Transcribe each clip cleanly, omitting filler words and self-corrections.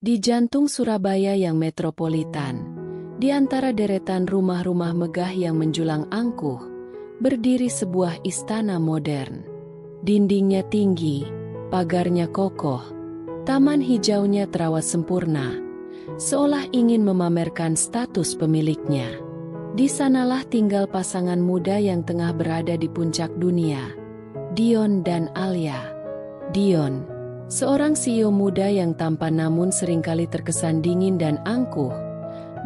Di jantung Surabaya yang metropolitan, di antara deretan rumah-rumah megah yang menjulang angkuh, berdiri sebuah istana modern. Dindingnya tinggi, pagarnya kokoh, taman hijaunya terawat sempurna, seolah ingin memamerkan status pemiliknya. Di sanalah tinggal pasangan muda yang tengah berada di puncak dunia, Dion dan Alia. Dion, seorang CEO muda yang tampan namun seringkali terkesan dingin dan angkuh,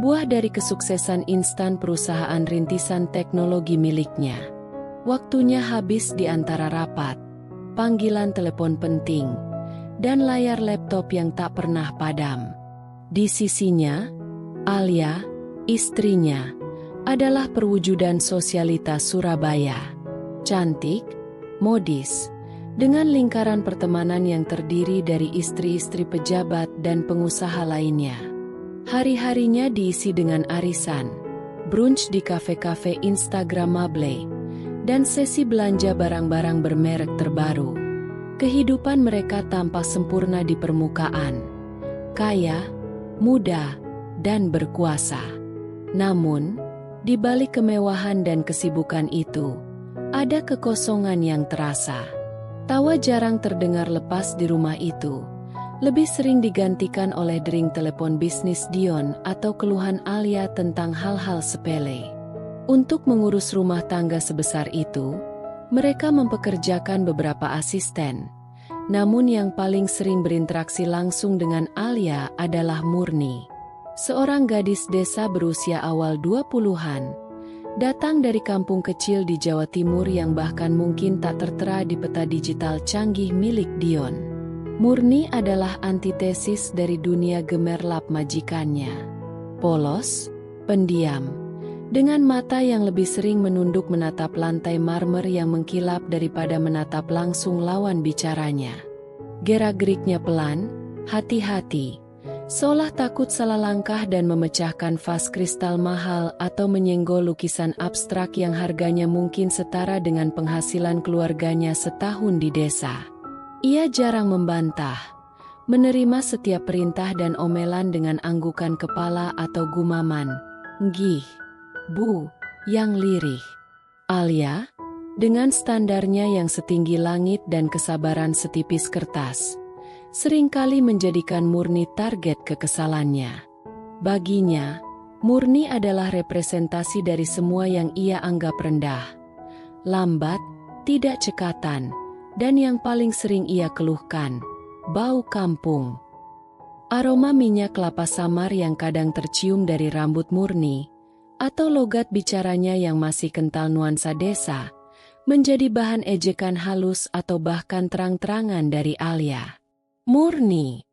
buah dari kesuksesan instan perusahaan rintisan teknologi miliknya. Waktunya habis di antara rapat, panggilan telepon penting, dan layar laptop yang tak pernah padam. Di sisinya, Alia, istrinya, adalah perwujudan sosialitas Surabaya. Cantik, modis, dengan lingkaran pertemanan yang terdiri dari istri-istri pejabat dan pengusaha lainnya. Hari-harinya diisi dengan arisan, brunch di kafe-kafe Instagramable, dan sesi belanja barang-barang bermerek terbaru. Kehidupan mereka tampak sempurna di permukaan, kaya, muda, dan berkuasa. Namun, di balik kemewahan dan kesibukan itu, ada kekosongan yang terasa. Tawa jarang terdengar lepas di rumah itu, lebih sering digantikan oleh dering telepon bisnis Dion atau keluhan Alia tentang hal-hal sepele. Untuk mengurus rumah tangga sebesar itu, mereka mempekerjakan beberapa asisten. Namun yang paling sering berinteraksi langsung dengan Alia adalah Murni. Seorang gadis desa berusia awal 20-an, datang dari kampung kecil di Jawa Timur yang bahkan mungkin tak tertera di peta digital canggih milik Dion. Murni adalah antitesis dari dunia gemerlap majikannya. Polos, pendiam, dengan mata yang lebih sering menunduk menatap lantai marmer yang mengkilap daripada menatap langsung lawan bicaranya. Gerak-geriknya pelan, hati-hati, seolah takut salah langkah dan memecahkan vas kristal mahal atau menyenggol lukisan abstrak yang harganya mungkin setara dengan penghasilan keluarganya setahun di desa. Ia jarang membantah, menerima setiap perintah dan omelan dengan anggukan kepala atau gumaman, "Nggih, Bu," yang lirih. Alia, dengan standarnya yang setinggi langit dan kesabaran setipis kertas, seringkali menjadikan Murni target kekesalannya. Baginya, Murni adalah representasi dari semua yang ia anggap rendah, lambat, tidak cekatan, dan yang paling sering ia keluhkan, bau kampung. Aroma minyak kelapa samar yang kadang tercium dari rambut Murni, atau logat bicaranya yang masih kental nuansa desa, menjadi bahan ejekan halus atau bahkan terang-terangan dari Alia. "Murni,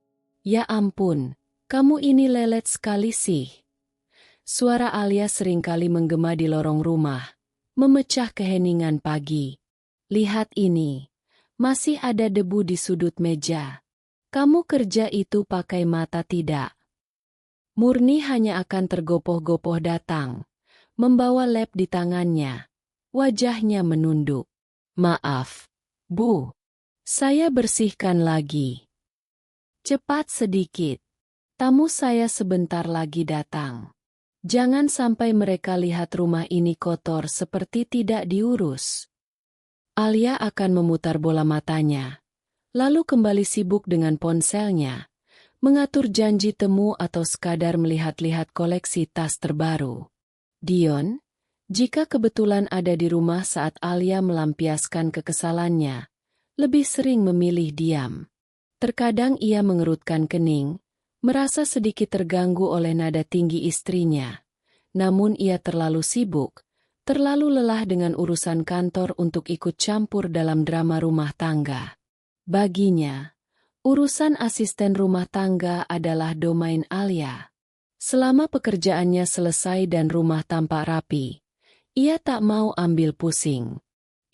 ya ampun, kamu ini lelet sekali sih." Suara Alia seringkali menggema di lorong rumah, memecah keheningan pagi. "Lihat ini, masih ada debu di sudut meja. Kamu kerja itu pakai mata tidak?" Murni hanya akan tergopoh-gopoh datang, membawa lap di tangannya, wajahnya menunduk. "Maaf, Bu, saya bersihkan lagi. Cepat sedikit. Tamu saya sebentar lagi datang. Jangan sampai mereka lihat rumah ini kotor seperti tidak diurus." Alia akan memutar bola matanya, lalu kembali sibuk dengan ponselnya, mengatur janji temu atau sekadar melihat-lihat koleksi tas terbaru. Dion, jika kebetulan ada di rumah saat Alia melampiaskan kekesalannya, lebih sering memilih diam. Terkadang ia mengerutkan kening, merasa sedikit terganggu oleh nada tinggi istrinya. Namun ia terlalu sibuk, terlalu lelah dengan urusan kantor untuk ikut campur dalam drama rumah tangga. Baginya, urusan asisten rumah tangga adalah domain Alia. Selama pekerjaannya selesai dan rumah tampak rapi, ia tak mau ambil pusing.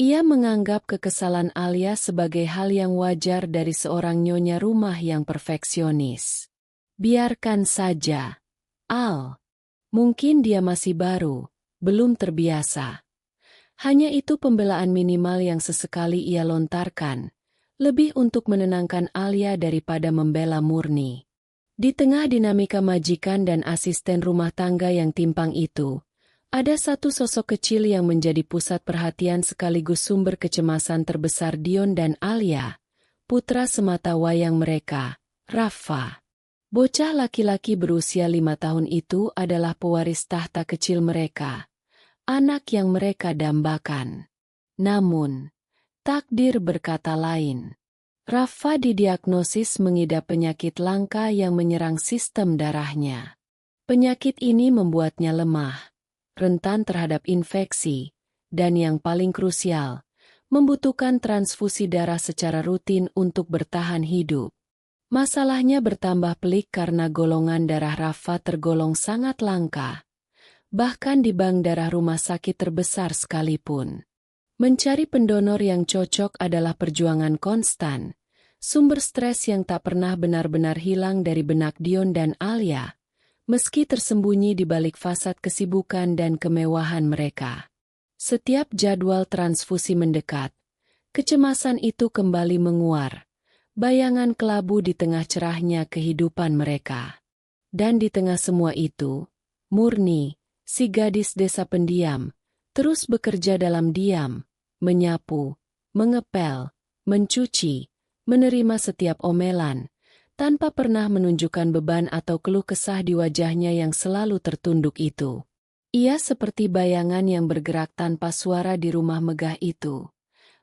Ia menganggap kekesalan Alia sebagai hal yang wajar dari seorang nyonya rumah yang perfeksionis. "Biarkan saja, Al. Mungkin dia masih baru, belum terbiasa." Hanya itu pembelaan minimal yang sesekali ia lontarkan, lebih untuk menenangkan Alia daripada membela Murni. Di tengah dinamika majikan dan asisten rumah tangga yang timpang itu, ada satu sosok kecil yang menjadi pusat perhatian sekaligus sumber kecemasan terbesar Dion dan Alia, putra semata wayang mereka, Rafa. Bocah laki-laki berusia 5 tahun itu adalah pewaris tahta kecil mereka, anak yang mereka dambakan. Namun, takdir berkata lain. Rafa didiagnosis mengidap penyakit langka yang menyerang sistem darahnya. Penyakit ini membuatnya lemah, rentan terhadap infeksi, dan yang paling krusial, membutuhkan transfusi darah secara rutin untuk bertahan hidup. Masalahnya bertambah pelik karena golongan darah Rafa tergolong sangat langka, bahkan di bank darah rumah sakit terbesar sekalipun. Mencari pendonor yang cocok adalah perjuangan konstan, sumber stres yang tak pernah benar-benar hilang dari benak Dion dan Alia, meski tersembunyi di balik fasad kesibukan dan kemewahan mereka. Setiap jadwal transfusi mendekat, kecemasan itu kembali menguar, bayangan kelabu di tengah cerahnya kehidupan mereka. Dan di tengah semua itu, Murni, si gadis desa pendiam, terus bekerja dalam diam, menyapu, mengepel, mencuci, menerima setiap omelan, tanpa pernah menunjukkan beban atau keluh kesah di wajahnya yang selalu tertunduk itu. Ia seperti bayangan yang bergerak tanpa suara di rumah megah itu,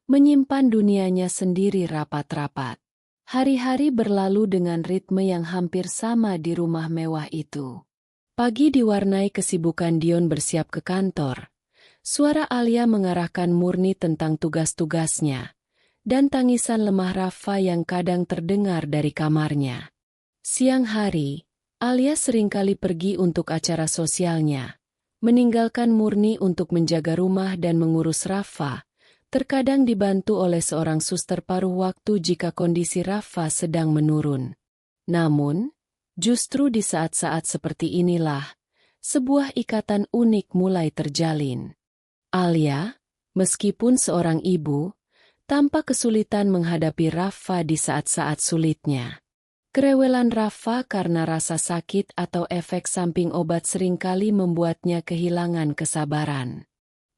menyimpan dunianya sendiri rapat-rapat. Hari-hari berlalu dengan ritme yang hampir sama di rumah mewah itu. Pagi diwarnai kesibukan Dion bersiap ke kantor. Suara Alia mengarahkan Murni tentang tugas-tugasnya, dan tangisan lemah Rafa yang kadang terdengar dari kamarnya. Siang hari, Alia seringkali pergi untuk acara sosialnya, meninggalkan Murni untuk menjaga rumah dan mengurus Rafa, terkadang dibantu oleh seorang suster paruh waktu jika kondisi Rafa sedang menurun. Namun, justru di saat-saat seperti inilah, sebuah ikatan unik mulai terjalin. Alia, meskipun seorang ibu, tampak kesulitan menghadapi Rafa di saat-saat sulitnya. Kerewelan Rafa karena rasa sakit atau efek samping obat seringkali membuatnya kehilangan kesabaran.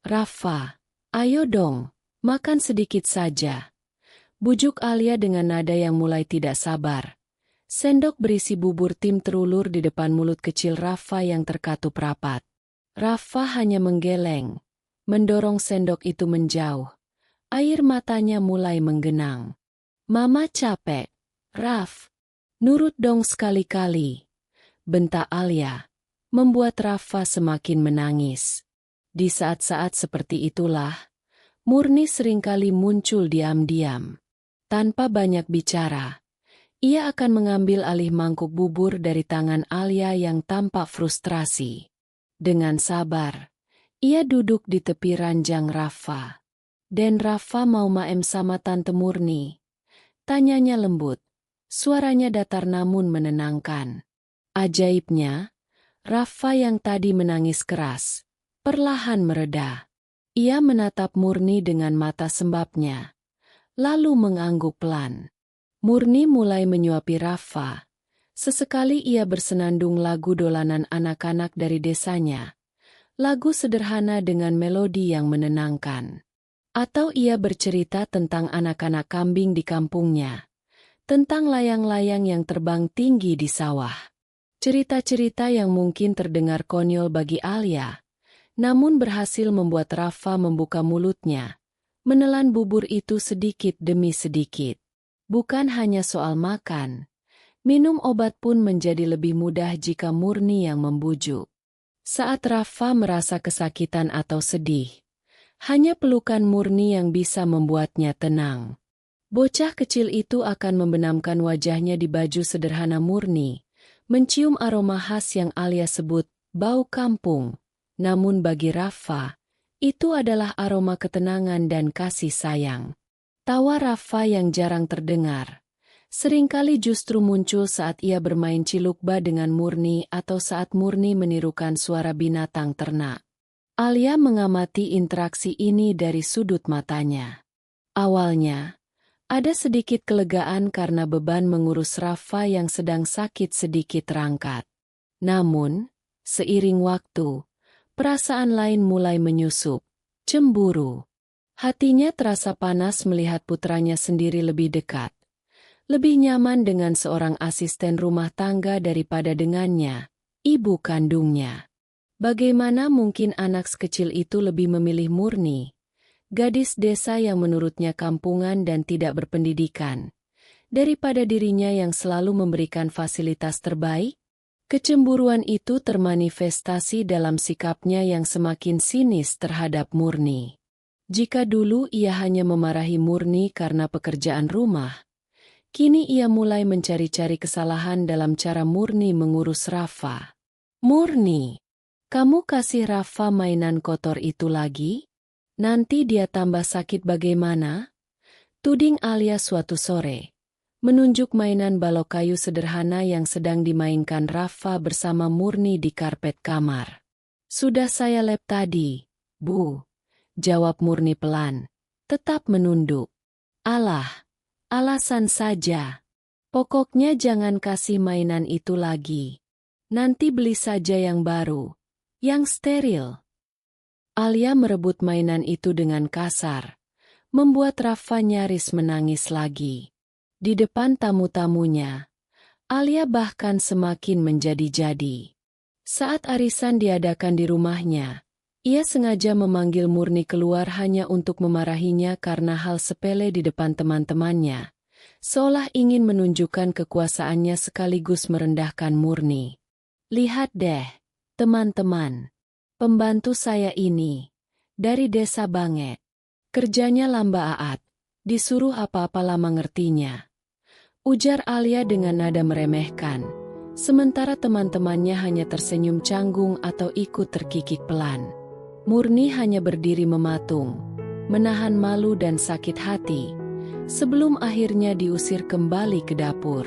"Rafa, ayo dong, makan sedikit saja," bujuk Alia dengan nada yang mulai tidak sabar. Sendok berisi bubur tim terulur di depan mulut kecil Rafa yang terkatup rapat. Rafa hanya menggeleng, mendorong sendok itu menjauh. Air matanya mulai menggenang. "Mama capek, Raf. Nurut dong sekali-kali," bentak Alia, membuat Rafa semakin menangis. Di saat-saat seperti itulah, Murni seringkali muncul diam-diam. Tanpa banyak bicara, ia akan mengambil alih mangkuk bubur dari tangan Alia yang tampak frustrasi. Dengan sabar, ia duduk di tepi ranjang Rafa. "Dan Rafa mau maem sama Tante Murni?" tanyanya lembut. Suaranya datar namun menenangkan. Ajaibnya, Rafa yang tadi menangis keras, perlahan mereda. Ia menatap Murni dengan mata sembabnya, lalu mengangguk pelan. Murni mulai menyuapi Rafa. Sesekali ia bersenandung lagu dolanan anak-anak dari desanya, lagu sederhana dengan melodi yang menenangkan. Atau ia bercerita tentang anak-anak kambing di kampungnya, tentang layang-layang yang terbang tinggi di sawah. Cerita-cerita yang mungkin terdengar konyol bagi Alia, namun berhasil membuat Rafa membuka mulutnya, menelan bubur itu sedikit demi sedikit. Bukan hanya soal makan, minum obat pun menjadi lebih mudah jika Murni yang membujuk. Saat Rafa merasa kesakitan atau sedih, hanya pelukan Murni yang bisa membuatnya tenang. Bocah kecil itu akan membenamkan wajahnya di baju sederhana Murni, mencium aroma khas yang Alia sebut bau kampung. Namun bagi Rafa, itu adalah aroma ketenangan dan kasih sayang. Tawa Rafa yang jarang terdengar, seringkali justru muncul saat ia bermain cilukba dengan Murni atau saat Murni menirukan suara binatang ternak. Alia mengamati interaksi ini dari sudut matanya. Awalnya, Ada sedikit kelegaan karena beban mengurus Rafa yang sedang sakit sedikit terangkat. Namun, seiring waktu, perasaan lain mulai menyusup, cemburu. Hatinya terasa panas melihat putranya sendiri lebih dekat. Lebih nyaman dengan seorang asisten rumah tangga daripada dengannya, ibu kandungnya. Bagaimana mungkin anak sekecil itu lebih memilih Murni, gadis desa yang menurutnya kampungan dan tidak berpendidikan, daripada dirinya yang selalu memberikan fasilitas terbaik? Kecemburuan itu termanifestasi dalam sikapnya yang semakin sinis terhadap Murni. Jika dulu ia hanya memarahi Murni karena pekerjaan rumah, kini ia mulai mencari-cari kesalahan dalam cara Murni mengurus Rafa. "Murni, kamu kasih Rafa mainan kotor itu lagi? Nanti dia tambah sakit bagaimana?" tuding Alia suatu sore, menunjuk mainan balok kayu sederhana yang sedang dimainkan Rafa bersama Murni di karpet kamar. "Sudah saya lap tadi, Bu," jawab Murni pelan, tetap menunduk. "Alah, alasan saja. Pokoknya jangan kasih mainan itu lagi. Nanti beli saja yang baru, yang steril." Alia merebut mainan itu dengan kasar, membuat Rafa nyaris menangis lagi. Di depan tamu-tamunya, Alia bahkan semakin menjadi-jadi. Saat arisan diadakan di rumahnya, ia sengaja memanggil Murni keluar hanya untuk memarahinya karena hal sepele di depan teman-temannya, seolah ingin menunjukkan kekuasaannya sekaligus merendahkan Murni. "Lihat deh, teman-teman. Pembantu saya ini, dari desa Banget. Kerjanya lamba aat, disuruh apa-apa lama ngertinya," ujar Alia dengan nada meremehkan, sementara teman-temannya hanya tersenyum canggung atau ikut terkikik pelan. Murni hanya berdiri mematung, menahan malu dan sakit hati, sebelum akhirnya diusir kembali ke dapur.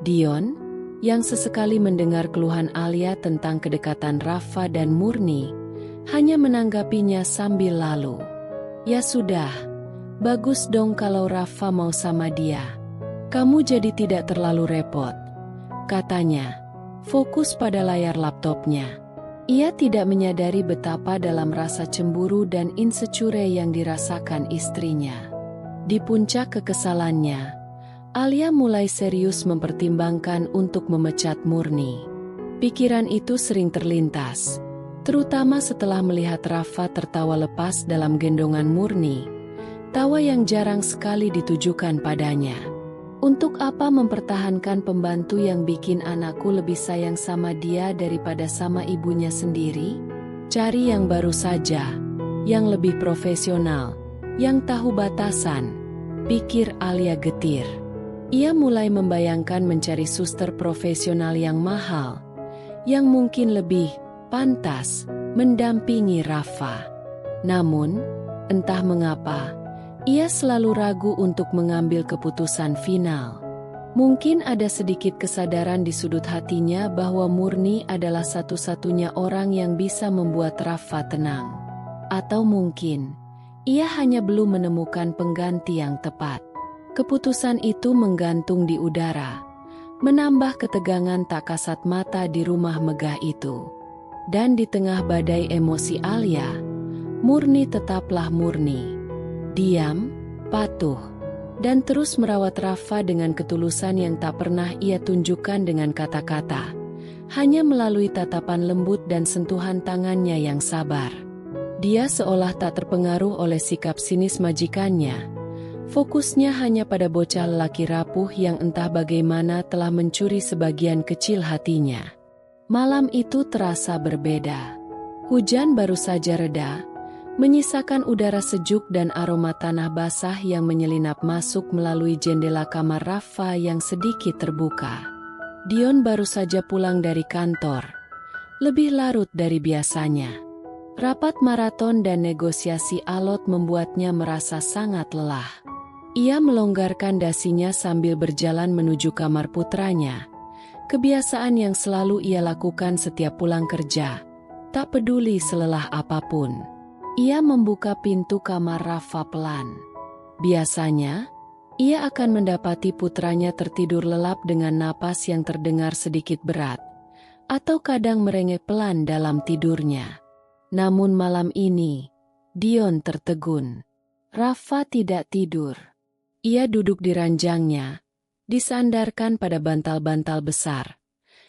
Dion, yang sesekali mendengar keluhan Alia tentang kedekatan Rafa dan Murni, hanya menanggapinya sambil lalu. "Ya sudah, bagus dong kalau Rafa mau sama dia. Kamu jadi tidak terlalu repot," katanya, fokus pada layar laptopnya. Ia tidak menyadari betapa dalam rasa cemburu dan insecure yang dirasakan istrinya. Di puncak kekesalannya, Alia mulai serius mempertimbangkan untuk memecat Murni. Pikiran itu sering terlintas, terutama setelah melihat Rafa tertawa lepas dalam gendongan Murni, tawa yang jarang sekali ditujukan padanya. "Untuk apa mempertahankan pembantu yang bikin anakku lebih sayang sama dia daripada sama ibunya sendiri? Cari yang baru saja, yang lebih profesional, yang tahu batasan," pikir Alia getir. Ia mulai membayangkan mencari suster profesional yang mahal, yang mungkin lebih pantas mendampingi Rafa. Namun, entah mengapa, ia selalu ragu untuk mengambil keputusan final. Mungkin ada sedikit kesadaran di sudut hatinya bahwa Murni adalah satu-satunya orang yang bisa membuat Rafa tenang. Atau mungkin, ia hanya belum menemukan pengganti yang tepat. Keputusan itu menggantung di udara, menambah ketegangan tak kasat mata di rumah megah itu. Dan di tengah badai emosi Alia, Murni tetaplah Murni. Diam, patuh, dan terus merawat Rafa dengan ketulusan yang tak pernah ia tunjukkan dengan kata-kata, hanya melalui tatapan lembut dan sentuhan tangannya yang sabar. Dia seolah tak terpengaruh oleh sikap sinis majikannya. Fokusnya hanya pada bocah lelaki rapuh yang entah bagaimana telah mencuri sebagian kecil hatinya. Malam itu terasa berbeda. Hujan baru saja reda, menyisakan udara sejuk dan aroma tanah basah yang menyelinap masuk melalui jendela kamar Rafa yang sedikit terbuka. Dion baru saja pulang dari kantor, lebih larut dari biasanya. Rapat maraton dan negosiasi alot membuatnya merasa sangat lelah. Ia melonggarkan dasinya sambil berjalan menuju kamar putranya. Kebiasaan yang selalu ia lakukan setiap pulang kerja, tak peduli selelah apapun. Ia membuka pintu kamar Rafa pelan. Biasanya, ia akan mendapati putranya tertidur lelap dengan napas yang terdengar sedikit berat, atau kadang merengek pelan dalam tidurnya. Namun malam ini, Dion tertegun. Rafa tidak tidur. Ia duduk di ranjangnya, disandarkan pada bantal-bantal besar,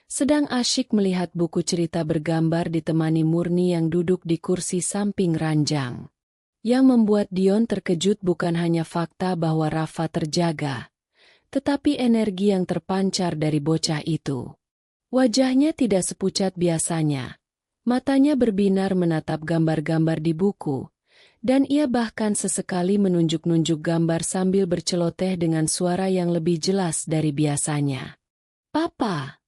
sedang asyik melihat buku cerita bergambar ditemani Murni yang duduk di kursi samping ranjang. Yang membuat Dion terkejut bukan hanya fakta bahwa Rafa terjaga, tetapi energi yang terpancar dari bocah itu. Wajahnya tidak sepucat biasanya. Matanya berbinar menatap gambar-gambar di buku, dan ia bahkan sesekali menunjuk-nunjuk gambar sambil berceloteh dengan suara yang lebih jelas dari biasanya. "Papa!"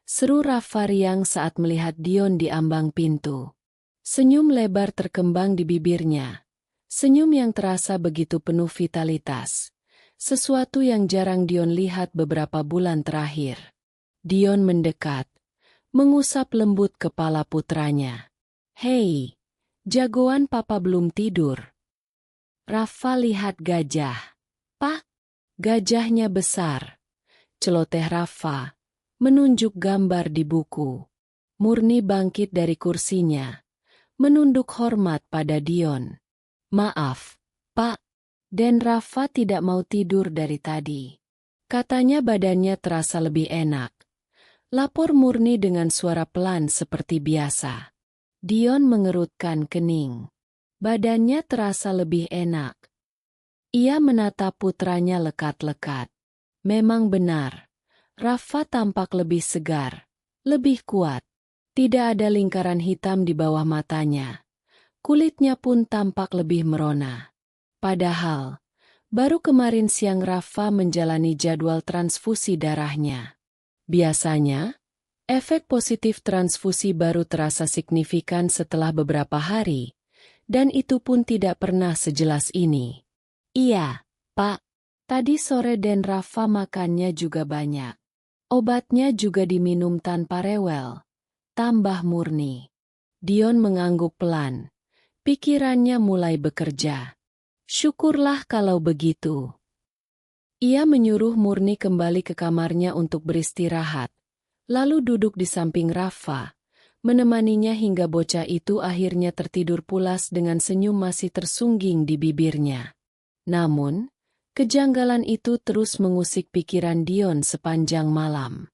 seru Rafa riang saat melihat Dion di ambang pintu. Senyum lebar terkembang di bibirnya. Senyum yang terasa begitu penuh vitalitas. Sesuatu yang jarang Dion lihat beberapa bulan terakhir. Dion mendekat, mengusap lembut kepala putranya. "Hei, jagoan papa belum tidur." Rafa lihat gajah. "Pak!" Gajahnya besar. Celoteh Rafa, menunjuk gambar di buku. Murni bangkit dari kursinya, menunduk hormat pada Dion. "Maaf, Pak." Dan Rafa tidak mau tidur dari tadi. Katanya badannya terasa lebih enak. Lapor Murni dengan suara pelan seperti biasa. Dion mengerutkan kening. Badannya terasa lebih enak. Ia menatap putranya lekat-lekat. Memang benar, Rafa tampak lebih segar, lebih kuat. Tidak ada lingkaran hitam di bawah matanya. Kulitnya pun tampak lebih merona. Padahal, baru kemarin siang Rafa menjalani jadwal transfusi darahnya. Biasanya, efek positif transfusi baru terasa signifikan setelah beberapa hari, dan itu pun tidak pernah sejelas ini. "Iya, Pak. Tadi sore dan Rafa makannya juga banyak. Obatnya juga diminum tanpa rewel," tambah Murni. Dion mengangguk pelan. Pikirannya mulai bekerja. Syukurlah kalau begitu. Ia menyuruh Murni kembali ke kamarnya untuk beristirahat, lalu duduk di samping Rafa, menemaninya hingga bocah itu akhirnya tertidur pulas dengan senyum masih tersungging di bibirnya. Namun, kejanggalan itu terus mengusik pikiran Dion sepanjang malam.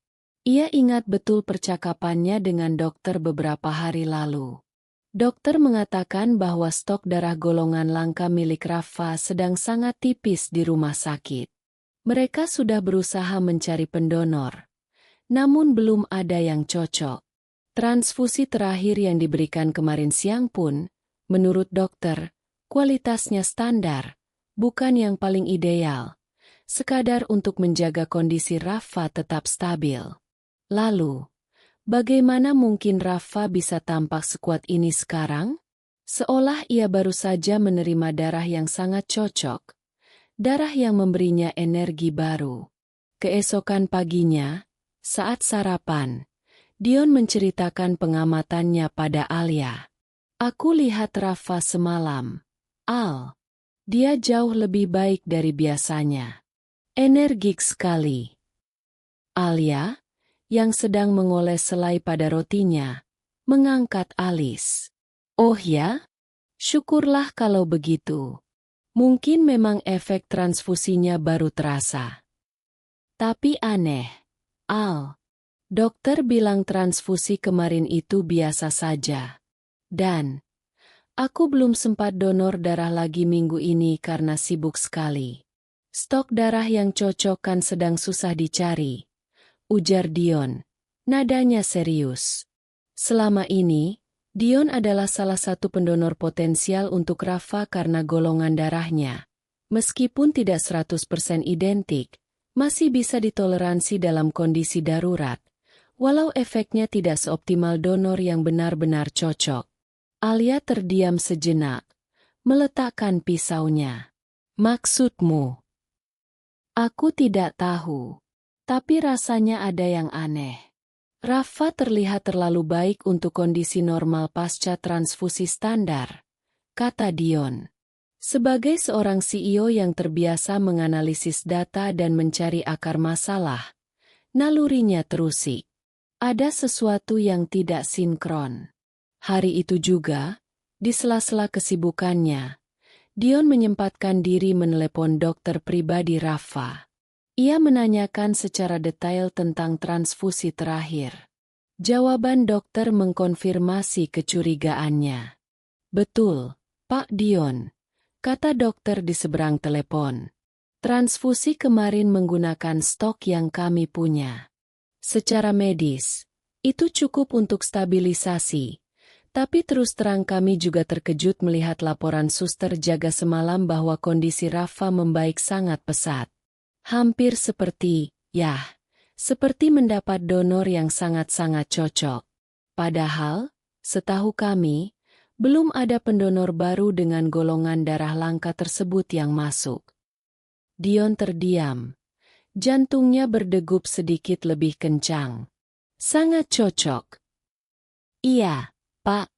Ia ingat betul percakapannya dengan dokter beberapa hari lalu. Dokter mengatakan bahwa stok darah golongan langka milik Rafa sedang sangat tipis di rumah sakit. Mereka sudah berusaha mencari pendonor, namun belum ada yang cocok. Transfusi terakhir yang diberikan kemarin siang pun, menurut dokter, kualitasnya standar, bukan yang paling ideal, sekadar untuk menjaga kondisi Rafa tetap stabil. Lalu, bagaimana mungkin Rafa bisa tampak sekuat ini sekarang? Seolah ia baru saja menerima darah yang sangat cocok. Darah yang memberinya energi baru. Keesokan paginya, saat sarapan, Dion menceritakan pengamatannya pada Alia. "Aku lihat Rafa semalam. Al, dia jauh lebih baik dari biasanya. Energik sekali." Alia, yang sedang mengoles selai pada rotinya, mengangkat alis. "Oh ya? Syukurlah kalau begitu. Mungkin memang efek transfusinya baru terasa. Tapi aneh, Al. Dokter bilang transfusi kemarin itu biasa saja. Dan aku belum sempat donor darah lagi minggu ini karena sibuk sekali. Stok darah yang cocok kan sedang susah dicari," ujar Dion. Nadanya serius. Selama ini, Dion adalah salah satu pendonor potensial untuk Rafa karena golongan darahnya. Meskipun tidak 100% identik, masih bisa ditoleransi dalam kondisi darurat, walau efeknya tidak seoptimal donor yang benar-benar cocok. Alia terdiam sejenak, meletakkan pisaunya. "Maksudmu?" "Aku tidak tahu. Tapi rasanya ada yang aneh. Rafa terlihat terlalu baik untuk kondisi normal pasca transfusi standar," kata Dion. Sebagai seorang CEO yang terbiasa menganalisis data dan mencari akar masalah, nalurinya terusik. Ada sesuatu yang tidak sinkron. Hari itu juga, di sela-sela kesibukannya, Dion menyempatkan diri menelepon dokter pribadi Rafa. Ia menanyakan secara detail tentang transfusi terakhir. Jawaban dokter mengkonfirmasi kecurigaannya. "Betul, Pak Dion," kata dokter di seberang telepon. "Transfusi kemarin menggunakan stok yang kami punya. Secara medis, itu cukup untuk stabilisasi. Tapi terus terang kami juga terkejut melihat laporan suster jaga semalam bahwa kondisi Rafa membaik sangat pesat. Hampir seperti mendapat donor yang sangat-sangat cocok. Padahal, setahu kami, belum ada pendonor baru dengan golongan darah langka tersebut yang masuk." Dion terdiam. Jantungnya berdegup sedikit lebih kencang. "Sangat cocok." "Iya, Pak."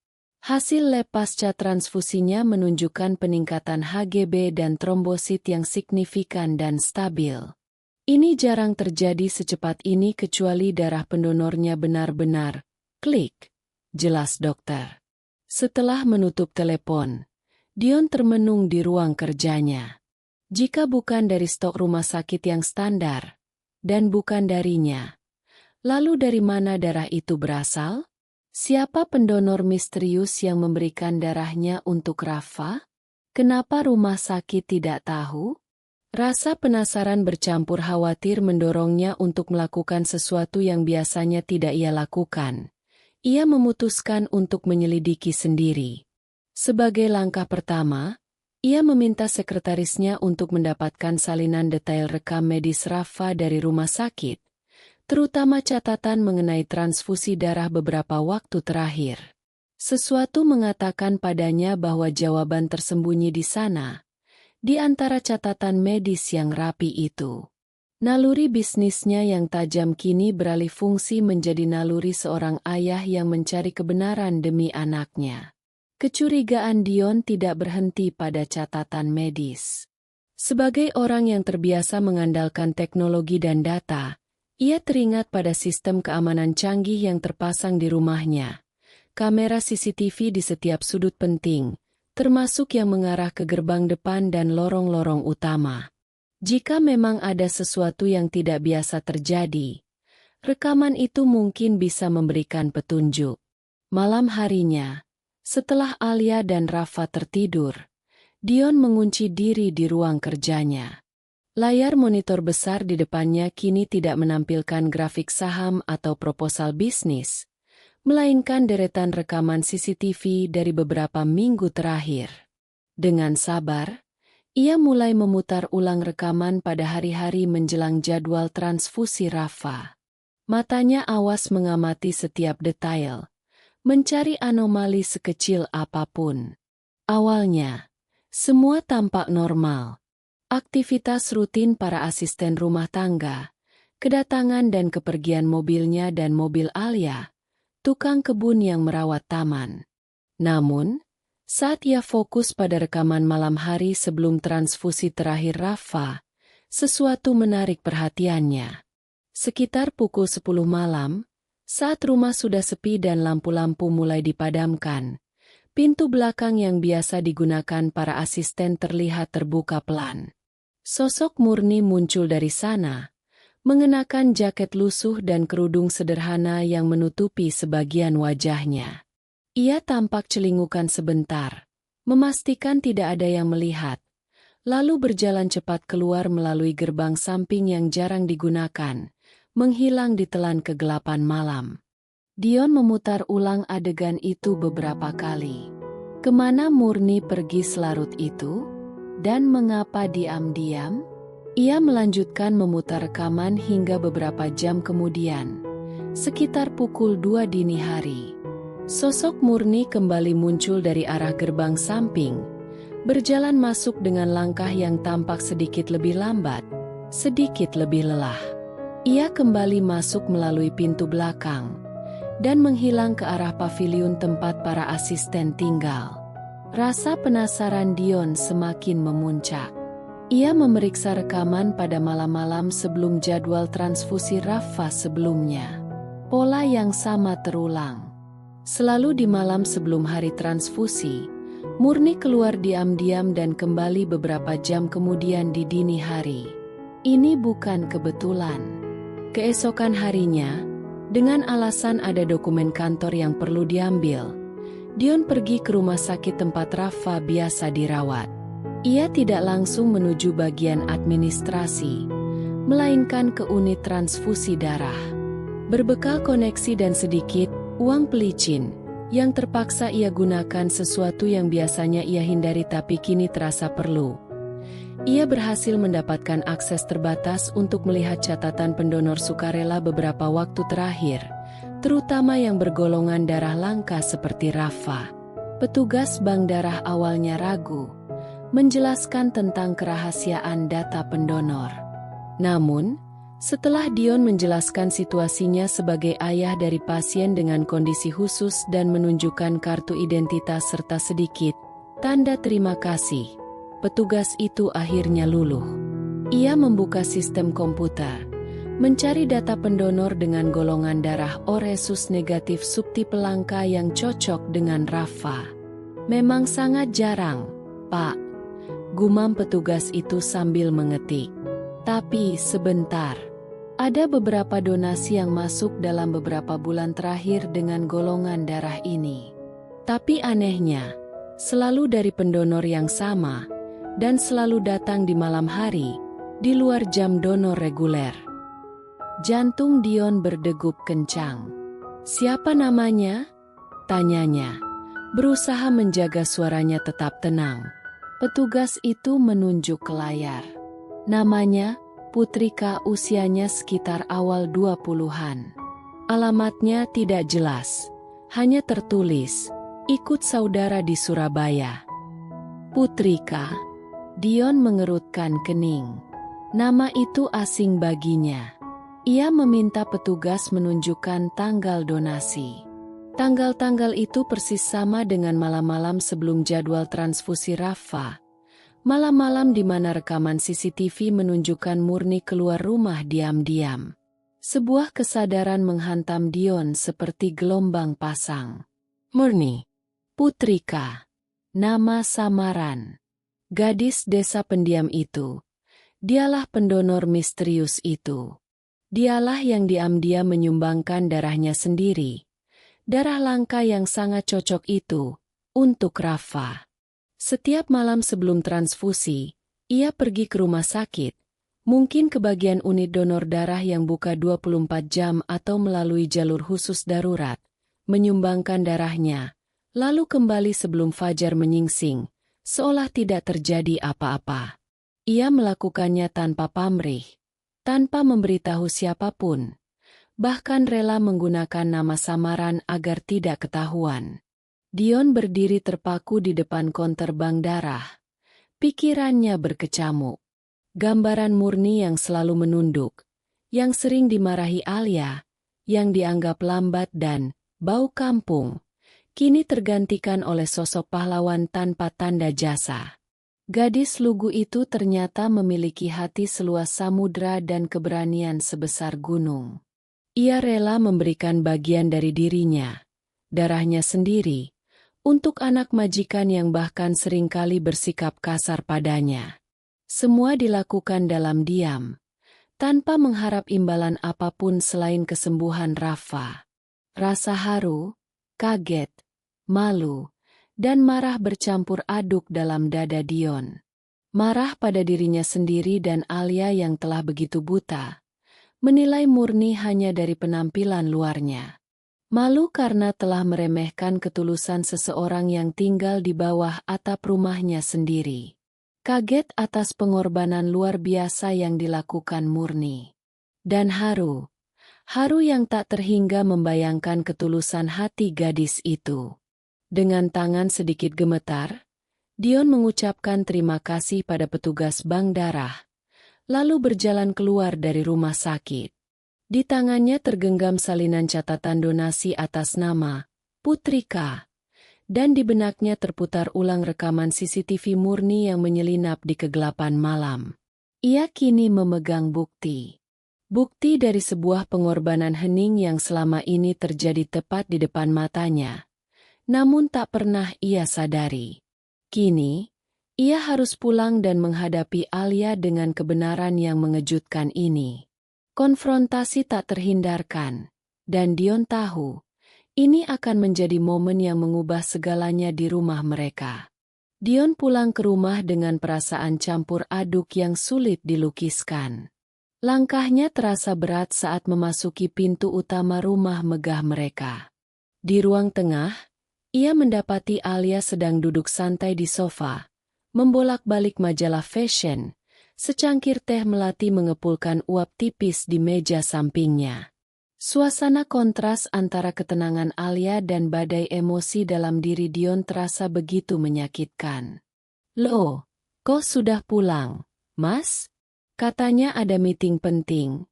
Hasil lab pasca transfusinya menunjukkan peningkatan HGB dan trombosit yang signifikan dan stabil. "Ini jarang terjadi secepat ini kecuali darah pendonornya benar-benar klik," jelas dokter. Setelah menutup telepon, Dion termenung di ruang kerjanya. Jika bukan dari stok rumah sakit yang standar, dan bukan darinya, lalu dari mana darah itu berasal? Siapa pendonor misterius yang memberikan darahnya untuk Rafa? Kenapa rumah sakit tidak tahu? Rasa penasaran bercampur khawatir mendorongnya untuk melakukan sesuatu yang biasanya tidak ia lakukan. Ia memutuskan untuk menyelidiki sendiri. Sebagai langkah pertama, ia meminta sekretarisnya untuk mendapatkan salinan detail rekam medis Rafa dari rumah sakit, terutama catatan mengenai transfusi darah beberapa waktu terakhir. Sesuatu mengatakan padanya bahwa jawaban tersembunyi di sana, di antara catatan medis yang rapi itu. Naluri bisnisnya yang tajam kini beralih fungsi menjadi naluri seorang ayah yang mencari kebenaran demi anaknya. Kecurigaan Dion tidak berhenti pada catatan medis. Sebagai orang yang terbiasa mengandalkan teknologi dan data, ia teringat pada sistem keamanan canggih yang terpasang di rumahnya. Kamera CCTV di setiap sudut penting, termasuk yang mengarah ke gerbang depan dan lorong-lorong utama. Jika memang ada sesuatu yang tidak biasa terjadi, rekaman itu mungkin bisa memberikan petunjuk. Malam harinya, setelah Alia dan Rafa tertidur, Dion mengunci diri di ruang kerjanya. Layar monitor besar di depannya kini tidak menampilkan grafik saham atau proposal bisnis, melainkan deretan rekaman CCTV dari beberapa minggu terakhir. Dengan sabar, ia mulai memutar ulang rekaman pada hari-hari menjelang jadwal transfusi Rafa. Matanya awas mengamati setiap detail, mencari anomali sekecil apapun. Awalnya, semua tampak normal. Aktivitas rutin para asisten rumah tangga, kedatangan dan kepergian mobilnya dan mobil Alia, tukang kebun yang merawat taman. Namun, saat ia fokus pada rekaman malam hari sebelum transfusi terakhir Rafa, sesuatu menarik perhatiannya. Sekitar pukul 10 malam, saat rumah sudah sepi dan lampu-lampu mulai dipadamkan, pintu belakang yang biasa digunakan para asisten terlihat terbuka pelan. Sosok Murni muncul dari sana, mengenakan jaket lusuh dan kerudung sederhana yang menutupi sebagian wajahnya. Ia tampak celingukan sebentar, memastikan tidak ada yang melihat, lalu berjalan cepat keluar melalui gerbang samping yang jarang digunakan, menghilang di telan kegelapan malam. Dion memutar ulang adegan itu beberapa kali. Kemana Murni pergi selarut itu? Dan mengapa diam-diam? Ia melanjutkan memutar rekaman hingga beberapa jam kemudian, sekitar pukul 2 dini hari. Sosok Murni kembali muncul dari arah gerbang samping, berjalan masuk dengan langkah yang tampak sedikit lebih lambat, sedikit lebih lelah. Ia kembali masuk melalui pintu belakang, dan menghilang ke arah paviliun tempat para asisten tinggal. Rasa penasaran Dion semakin memuncak. Ia memeriksa rekaman pada malam-malam sebelum jadwal transfusi Rafa sebelumnya. Pola yang sama terulang. Selalu di malam sebelum hari transfusi, Murni keluar diam-diam dan kembali beberapa jam kemudian di dini hari. Ini bukan kebetulan. Keesokan harinya, dengan alasan ada dokumen kantor yang perlu diambil, Dion pergi ke rumah sakit tempat Rafa biasa dirawat. Ia tidak langsung menuju bagian administrasi, melainkan ke unit transfusi darah. Berbekal koneksi dan sedikit uang pelicin, yang terpaksa ia gunakan sesuatu yang biasanya ia hindari tapi kini terasa perlu. Ia berhasil mendapatkan akses terbatas untuk melihat catatan pendonor sukarela beberapa waktu terakhir, terutama yang bergolongan darah langka seperti Rafa. Petugas bank darah awalnya ragu, menjelaskan tentang kerahasiaan data pendonor. Namun, setelah Dion menjelaskan situasinya sebagai ayah dari pasien dengan kondisi khusus dan menunjukkan kartu identitas serta sedikit tanda terima kasih, petugas itu akhirnya luluh. Ia membuka sistem komputer, mencari data pendonor dengan golongan darah O resus negatif subtipe langka yang cocok dengan Rafa. Memang sangat jarang, Pak, gumam petugas itu sambil mengetik. Tapi sebentar. Ada beberapa donasi yang masuk dalam beberapa bulan terakhir dengan golongan darah ini. Tapi anehnya, selalu dari pendonor yang sama, dan selalu datang di malam hari, di luar jam donor reguler. Jantung Dion berdegup kencang. Siapa namanya? Tanyanya, berusaha menjaga suaranya tetap tenang. Petugas itu menunjuk ke layar. Namanya Putrika, usianya sekitar awal 20-an. Alamatnya tidak jelas, hanya tertulis, ikut saudara di Surabaya. Putrika. Dion mengerutkan kening. Nama itu asing baginya. Ia meminta petugas menunjukkan tanggal donasi. Tanggal-tanggal itu persis sama dengan malam-malam sebelum jadwal transfusi Rafa. Malam-malam di mana rekaman CCTV menunjukkan Murni keluar rumah diam-diam. Sebuah kesadaran menghantam Dion seperti gelombang pasang. Murni. Putrika. Nama samaran. Gadis desa pendiam itu. Dialah pendonor misterius itu. Dialah yang diam-diam menyumbangkan darahnya sendiri. Darah langka yang sangat cocok itu, untuk Rafa. Setiap malam sebelum transfusi, ia pergi ke rumah sakit, mungkin ke bagian unit donor darah yang buka 24 jam atau melalui jalur khusus darurat, menyumbangkan darahnya, lalu kembali sebelum fajar menyingsing, seolah tidak terjadi apa-apa. Ia melakukannya tanpa pamrih, tanpa memberitahu siapapun. Bahkan rela menggunakan nama samaran agar tidak ketahuan. Dion berdiri terpaku di depan konter bank darah. Pikirannya berkecamuk. Gambaran Murni yang selalu menunduk, yang sering dimarahi Alia, yang dianggap lambat dan bau kampung, kini tergantikan oleh sosok pahlawan tanpa tanda jasa. Gadis lugu itu ternyata memiliki hati seluas samudra dan keberanian sebesar gunung. Ia rela memberikan bagian dari dirinya, darahnya sendiri, untuk anak majikan yang bahkan seringkali bersikap kasar padanya. Semua dilakukan dalam diam, tanpa mengharap imbalan apapun selain kesembuhan Rafa. Rasa haru, kaget, malu, dan marah bercampur aduk dalam dada Dion. Marah pada dirinya sendiri dan Alia yang telah begitu buta. Menilai Murni hanya dari penampilan luarnya. Malu karena telah meremehkan ketulusan seseorang yang tinggal di bawah atap rumahnya sendiri. Kaget atas pengorbanan luar biasa yang dilakukan Murni. Dan haru. Haru yang tak terhingga membayangkan ketulusan hati gadis itu. Dengan tangan sedikit gemetar, Dion mengucapkan terima kasih pada petugas bank darah. Lalu berjalan keluar dari rumah sakit. Di tangannya tergenggam salinan catatan donasi atas nama Putrika. Dan di benaknya terputar ulang rekaman CCTV murni yang menyelinap di kegelapan malam. Ia kini memegang bukti. Bukti dari sebuah pengorbanan hening yang selama ini terjadi tepat di depan matanya. Namun tak pernah ia sadari. Kini, ia harus pulang dan menghadapi Alia dengan kebenaran yang mengejutkan ini. Konfrontasi tak terhindarkan, dan Dion tahu, ini akan menjadi momen yang mengubah segalanya di rumah mereka. Dion pulang ke rumah dengan perasaan campur aduk yang sulit dilukiskan. Langkahnya terasa berat saat memasuki pintu utama rumah megah mereka. Di ruang tengah, ia mendapati Alia sedang duduk santai di sofa, membolak-balik majalah fashion, secangkir teh melati mengepulkan uap tipis di meja sampingnya. Suasana kontras antara ketenangan Alia dan badai emosi dalam diri Dion terasa begitu menyakitkan. "Loh, kok sudah pulang, Mas?" Katanya ada meeting penting.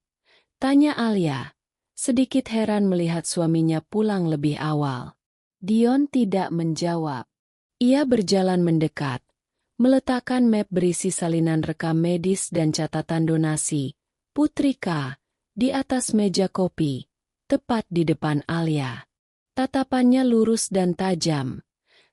Tanya Alia, sedikit heran melihat suaminya pulang lebih awal. Dion tidak menjawab. Ia berjalan mendekat, meletakkan map berisi salinan rekam medis dan catatan donasi, Putrika, di atas meja kopi, tepat di depan Alia. Tatapannya lurus dan tajam,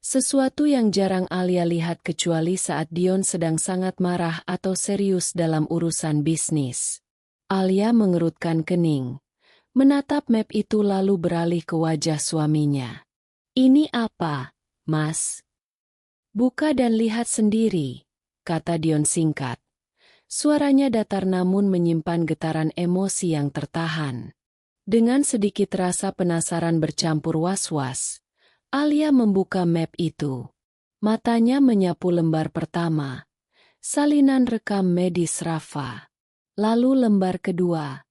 sesuatu yang jarang Alia lihat kecuali saat Dion sedang sangat marah atau serius dalam urusan bisnis. Alia mengerutkan kening, menatap map itu lalu beralih ke wajah suaminya. "Ini apa, Mas?" "Buka dan lihat sendiri," kata Dion singkat. Suaranya datar namun menyimpan getaran emosi yang tertahan. Dengan sedikit rasa penasaran bercampur was-was, Alia membuka map itu. Matanya menyapu lembar pertama, salinan rekam medis Rafa. Lalu lembar kedua,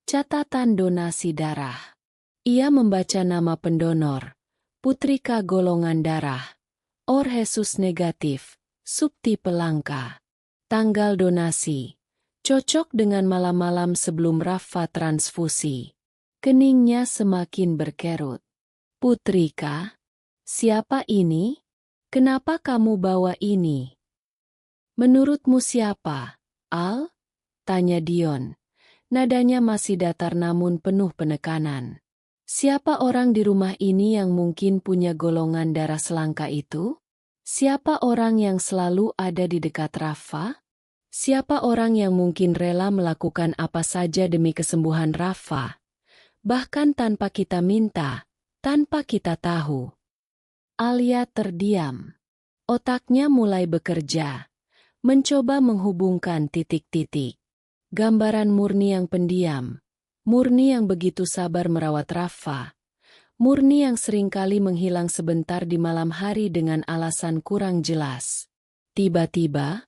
catatan donasi darah. Ia membaca nama pendonor, Putrika golongan darah, Or Jesus negatif, subtipe langka. Tanggal donasi, cocok dengan malam-malam sebelum Rafa transfusi. Keningnya semakin berkerut. "Putrika? Siapa ini? Kenapa kamu bawa ini?" "Menurutmu siapa, Al?" tanya Dion. Nadanya masih datar namun penuh penekanan. "Siapa orang di rumah ini yang mungkin punya golongan darah selangka itu? Siapa orang yang selalu ada di dekat Rafa? Siapa orang yang mungkin rela melakukan apa saja demi kesembuhan Rafa? Bahkan tanpa kita minta, tanpa kita tahu." Alia terdiam. Otaknya mulai bekerja, mencoba menghubungkan titik-titik. Gambaran Murni yang pendiam, Murni yang begitu sabar merawat Rafa, Murni yang seringkali menghilang sebentar di malam hari dengan alasan kurang jelas. Tiba-tiba,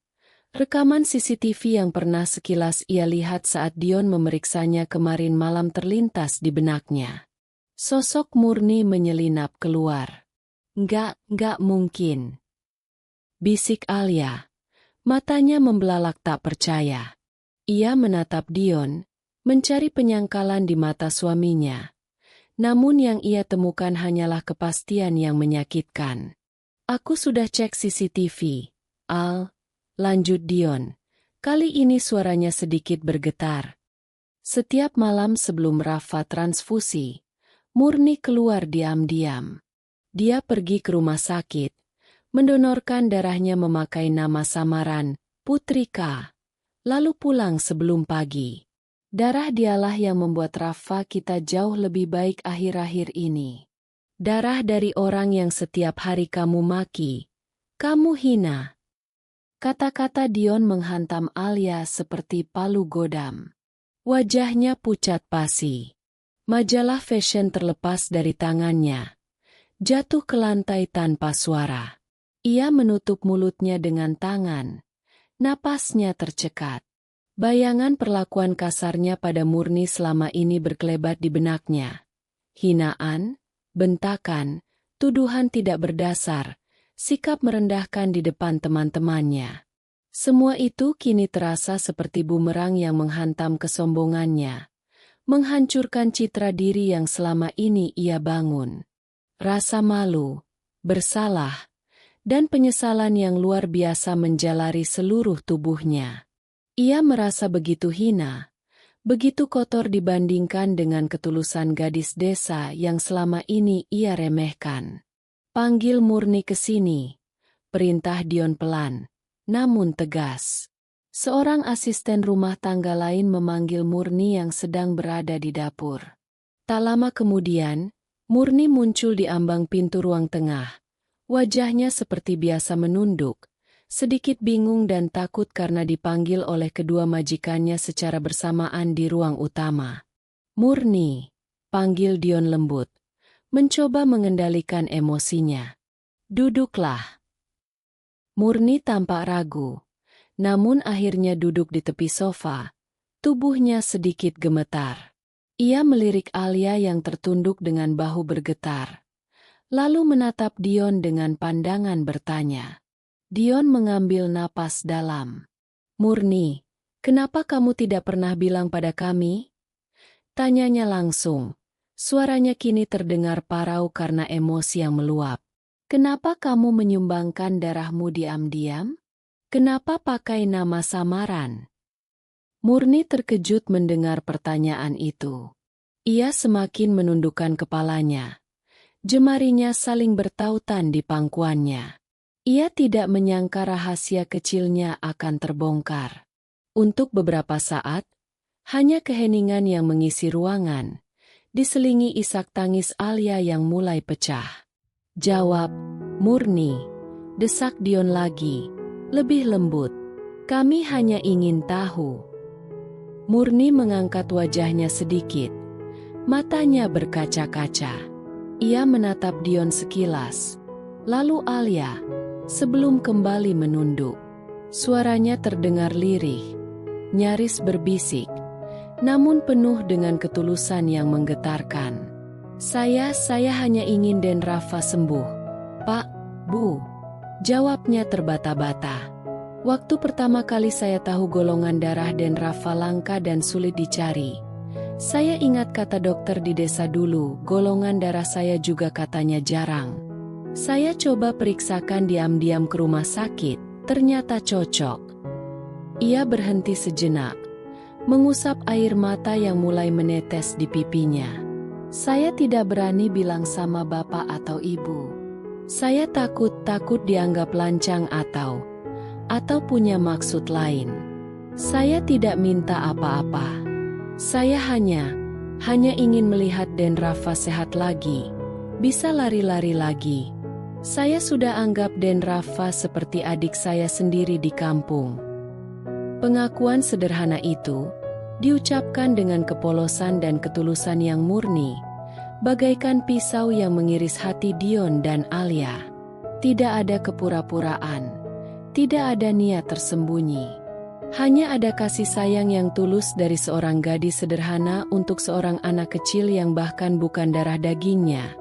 rekaman CCTV yang pernah sekilas ia lihat saat Dion memeriksanya kemarin malam terlintas di benaknya. Sosok Murni menyelinap keluar. Enggak mungkin," bisik Alia. Matanya membelalak tak percaya. Ia menatap Dion, mencari penyangkalan di mata suaminya. Namun yang ia temukan hanyalah kepastian yang menyakitkan. "Aku sudah cek CCTV, Al," lanjut Dion. Kali ini suaranya sedikit bergetar. "Setiap malam sebelum Rafa transfusi, Murni keluar diam-diam. Dia pergi ke rumah sakit, mendonorkan darahnya memakai nama samaran, Putrika, lalu pulang sebelum pagi. Darah dialah yang membuat Rafa kita jauh lebih baik akhir-akhir ini. Darah dari orang yang setiap hari kamu maki, kamu hina." Kata-kata Dion menghantam Alia seperti palu godam. Wajahnya pucat pasi. Majalah fashion terlepas dari tangannya, jatuh ke lantai tanpa suara. Ia menutup mulutnya dengan tangan. Napasnya tercekat. Bayangan perlakuan kasarnya pada Murni selama ini berkelebat di benaknya. Hinaan, bentakan, tuduhan tidak berdasar, sikap merendahkan di depan teman-temannya. Semua itu kini terasa seperti bumerang yang menghantam kesombongannya, menghancurkan citra diri yang selama ini ia bangun. Rasa malu, bersalah, dan penyesalan yang luar biasa menjalari seluruh tubuhnya. Ia merasa begitu hina, begitu kotor dibandingkan dengan ketulusan gadis desa yang selama ini ia remehkan. "Panggil Murni ke sini," perintah Dion pelan, namun tegas. Seorang asisten rumah tangga lain memanggil Murni yang sedang berada di dapur. Tak lama kemudian, Murni muncul di ambang pintu ruang tengah. Wajahnya seperti biasa menunduk, sedikit bingung dan takut karena dipanggil oleh kedua majikannya secara bersamaan di ruang utama. "Murni," panggil Dion lembut, mencoba mengendalikan emosinya. "Duduklah." Murni tampak ragu, namun akhirnya duduk di tepi sofa, tubuhnya sedikit gemetar. Ia melirik Alia yang tertunduk dengan bahu bergetar, lalu menatap Dion dengan pandangan bertanya. Dion mengambil napas dalam. "Murni, kenapa kamu tidak pernah bilang pada kami?" Tanyanya langsung. Suaranya kini terdengar parau karena emosi yang meluap. "Kenapa kamu menyumbangkan darahmu diam-diam? Kenapa pakai nama samaran?" Murni terkejut mendengar pertanyaan itu. Ia semakin menundukkan kepalanya. Jemarinya saling bertautan di pangkuannya. Ia tidak menyangka rahasia kecilnya akan terbongkar. Untuk beberapa saat, hanya keheningan yang mengisi ruangan, diselingi isak tangis Alia yang mulai pecah. "Jawab, Murni," desak Dion lagi, lebih lembut. "Kami hanya ingin tahu." Murni mengangkat wajahnya sedikit. Matanya berkaca-kaca. Ia menatap Dion sekilas. Lalu Alia, sebelum kembali menunduk. Suaranya terdengar lirih, nyaris berbisik, namun penuh dengan ketulusan yang menggetarkan. Saya hanya ingin Den Rafa sembuh." "Pak, Bu," jawabnya terbata-bata. "Waktu pertama kali saya tahu golongan darah Den Rafa langka dan sulit dicari. Saya ingat kata dokter di desa dulu, golongan darah saya juga katanya jarang. Saya coba periksakan diam-diam ke rumah sakit, ternyata cocok." Ia berhenti sejenak, mengusap air mata yang mulai menetes di pipinya. "Saya tidak berani bilang sama bapak atau ibu. Saya takut dianggap lancang atau punya maksud lain. Saya tidak minta apa-apa. Saya hanya ingin melihat Den Rafa sehat lagi, bisa lari-lari lagi. Saya sudah anggap Den Rafa seperti adik saya sendiri di kampung." Pengakuan sederhana itu diucapkan dengan kepolosan dan ketulusan yang murni, bagaikan pisau yang mengiris hati Dion dan Alia. Tidak ada kepura-puraan. Tidak ada niat tersembunyi. Hanya ada kasih sayang yang tulus dari seorang gadis sederhana untuk seorang anak kecil yang bahkan bukan darah dagingnya.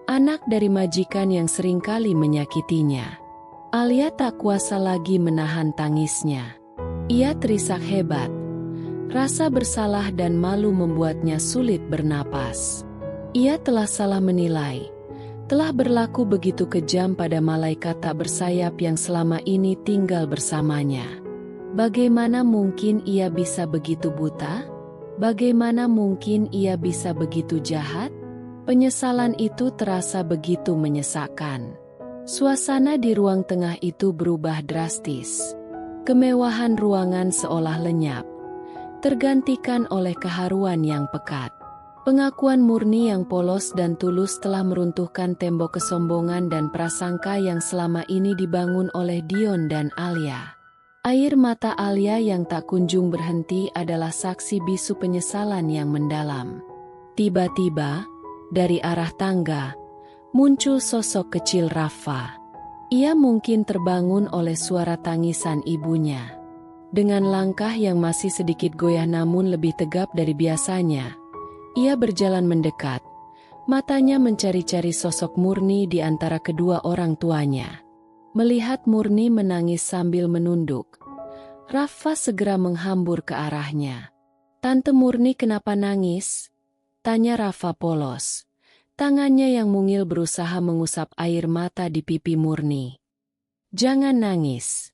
Anak dari majikan yang seringkali menyakitinya. Alia tak kuasa lagi menahan tangisnya. Ia terisak hebat. Rasa bersalah dan malu membuatnya sulit bernapas. Ia telah salah menilai. Telah berlaku begitu kejam pada malaikat tak bersayap yang selama ini tinggal bersamanya. Bagaimana mungkin ia bisa begitu buta? Bagaimana mungkin ia bisa begitu jahat? Penyesalan itu terasa begitu menyesakkan. Suasana di ruang tengah itu berubah drastis. Kemewahan ruangan seolah lenyap, tergantikan oleh keharuan yang pekat. Pengakuan murni yang polos dan tulus telah meruntuhkan tembok kesombongan dan prasangka yang selama ini dibangun oleh Dion dan Alia. Air mata Alia yang tak kunjung berhenti adalah saksi bisu penyesalan yang mendalam. Tiba-tiba, dari arah tangga, muncul sosok kecil Rafa. Ia mungkin terbangun oleh suara tangisan ibunya. Dengan langkah yang masih sedikit goyah namun lebih tegap dari biasanya, ia berjalan mendekat, matanya mencari-cari sosok Murni di antara kedua orang tuanya. Melihat Murni menangis sambil menunduk, Rafa segera menghambur ke arahnya. "Tante Murni kenapa nangis?" tanya Rafa polos. Tangannya yang mungil berusaha mengusap air mata di pipi Murni. "Jangan nangis."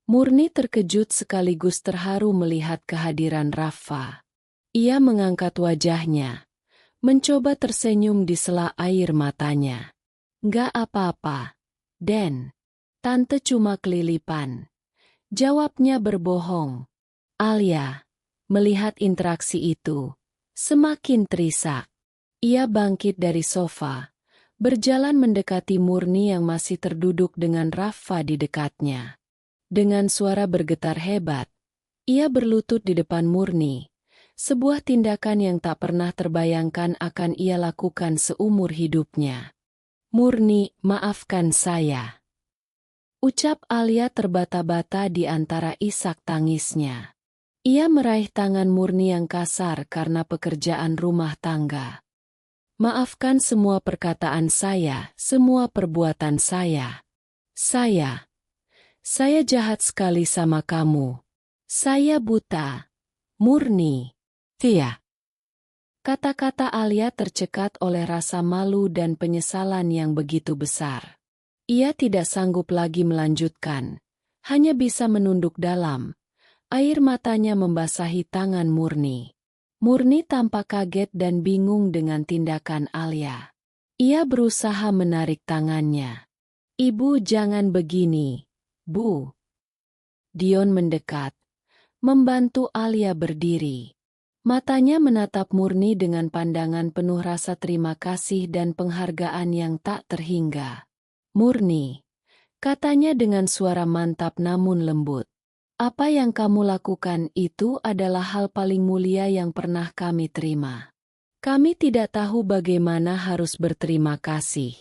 Murni terkejut sekaligus terharu melihat kehadiran Rafa. Ia mengangkat wajahnya, mencoba tersenyum di sela air matanya. "Nggak apa-apa, Den. Tante cuma kelilipan." Jawabnya berbohong. Alia, melihat interaksi itu, semakin terisak. Ia bangkit dari sofa, berjalan mendekati Murni yang masih terduduk dengan Rafa di dekatnya. Dengan suara bergetar hebat, ia berlutut di depan Murni, sebuah tindakan yang tak pernah terbayangkan akan ia lakukan seumur hidupnya. "Murni, maafkan saya," ucap Alia terbata-bata di antara isak tangisnya. Ia meraih tangan Murni yang kasar karena pekerjaan rumah tangga. "Maafkan semua perkataan saya, semua perbuatan saya. Saya jahat sekali sama kamu. Saya buta." "Murni." "Tia." Kata-kata Alia tercekat oleh rasa malu dan penyesalan yang begitu besar. Ia tidak sanggup lagi melanjutkan, hanya bisa menunduk dalam. Air matanya membasahi tangan Murni. Murni tampak kaget dan bingung dengan tindakan Alia. Ia berusaha menarik tangannya. "Ibu jangan begini, Bu." Dion mendekat, membantu Alia berdiri. Matanya menatap Murni dengan pandangan penuh rasa terima kasih dan penghargaan yang tak terhingga. "Murni," katanya dengan suara mantap namun lembut. "Apa yang kamu lakukan itu adalah hal paling mulia yang pernah kami terima. Kami tidak tahu bagaimana harus berterima kasih."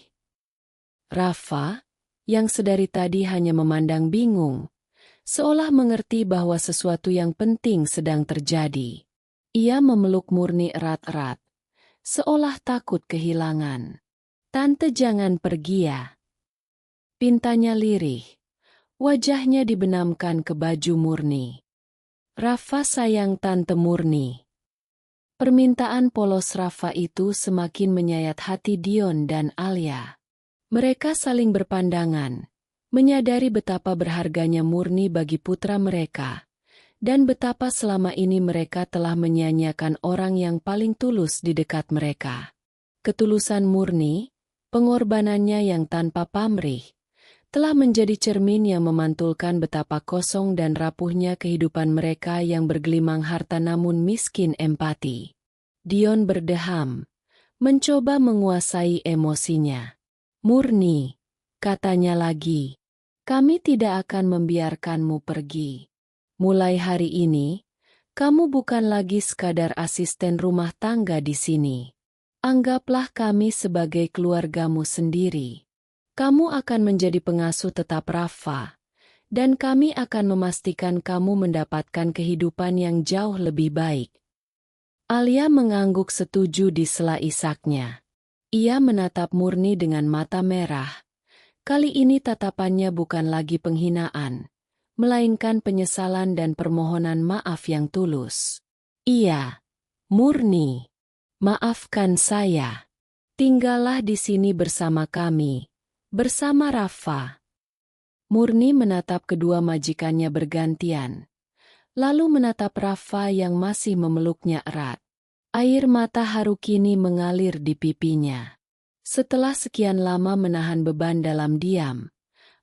Rafa, yang sedari tadi hanya memandang bingung, seolah mengerti bahwa sesuatu yang penting sedang terjadi. Ia memeluk Murni erat-erat, seolah takut kehilangan. "Tante jangan pergi ya." Pintanya lirih. Wajahnya dibenamkan ke baju Murni. "Rafa sayang Tante Murni." Permintaan polos Rafa itu semakin menyayat hati Dion dan Alia. Mereka saling berpandangan, menyadari betapa berharganya Murni bagi putra mereka, dan betapa selama ini mereka telah menyia-nyiakan orang yang paling tulus di dekat mereka. Ketulusan Murni, pengorbanannya yang tanpa pamrih, telah menjadi cermin yang memantulkan betapa kosong dan rapuhnya kehidupan mereka yang bergelimang harta namun miskin empati. Dion berdeham, mencoba menguasai emosinya. "Murni," katanya lagi, "kami tidak akan membiarkanmu pergi. Mulai hari ini, kamu bukan lagi sekadar asisten rumah tangga di sini. Anggaplah kami sebagai keluargamu sendiri. Kamu akan menjadi pengasuh tetap Rafa, dan kami akan memastikan kamu mendapatkan kehidupan yang jauh lebih baik." Alia mengangguk setuju di sela isaknya. Ia menatap Murni dengan mata merah. Kali ini tatapannya bukan lagi penghinaan, melainkan penyesalan dan permohonan maaf yang tulus. "Iya, Murni, maafkan saya. Tinggallah di sini bersama kami, bersama Rafa." Murni menatap kedua majikannya bergantian, lalu menatap Rafa yang masih memeluknya erat. Air mata haru kini mengalir di pipinya. Setelah sekian lama menahan beban dalam diam,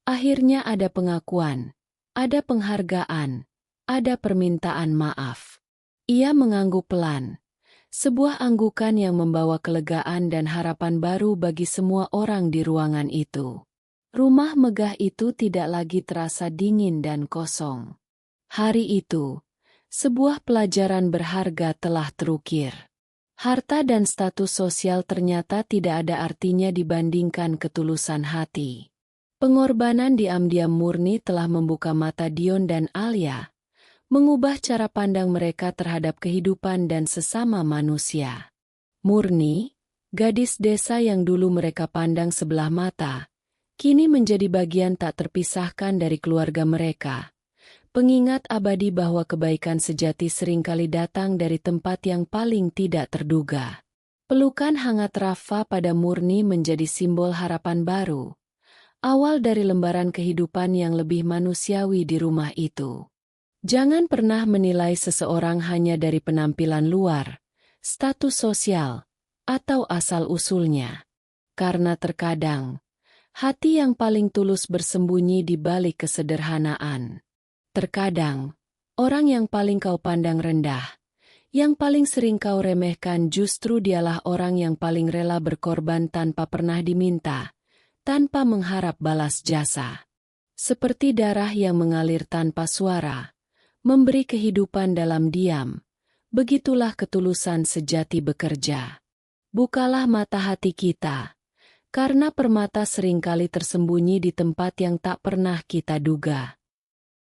akhirnya ada pengakuan, ada penghargaan, ada permintaan maaf. Ia mengangguk pelan, sebuah anggukan yang membawa kelegaan dan harapan baru bagi semua orang di ruangan itu. Rumah megah itu tidak lagi terasa dingin dan kosong. Hari itu, sebuah pelajaran berharga telah terukir. Harta dan status sosial ternyata tidak ada artinya dibandingkan ketulusan hati. Pengorbanan diam-diam Murni telah membuka mata Dion dan Alia, mengubah cara pandang mereka terhadap kehidupan dan sesama manusia. Murni, gadis desa yang dulu mereka pandang sebelah mata, kini menjadi bagian tak terpisahkan dari keluarga mereka. Pengingat abadi bahwa kebaikan sejati seringkali datang dari tempat yang paling tidak terduga. Pelukan hangat Rafa pada Murni menjadi simbol harapan baru, awal dari lembaran kehidupan yang lebih manusiawi di rumah itu. Jangan pernah menilai seseorang hanya dari penampilan luar, status sosial, atau asal-usulnya. Karena terkadang, hati yang paling tulus bersembunyi di balik kesederhanaan. Terkadang, orang yang paling kau pandang rendah, yang paling sering kau remehkan justru dialah orang yang paling rela berkorban tanpa pernah diminta, tanpa mengharap balas jasa. Seperti darah yang mengalir tanpa suara, memberi kehidupan dalam diam, begitulah ketulusan sejati bekerja. Bukalah mata hati kita, karena permata seringkali tersembunyi di tempat yang tak pernah kita duga.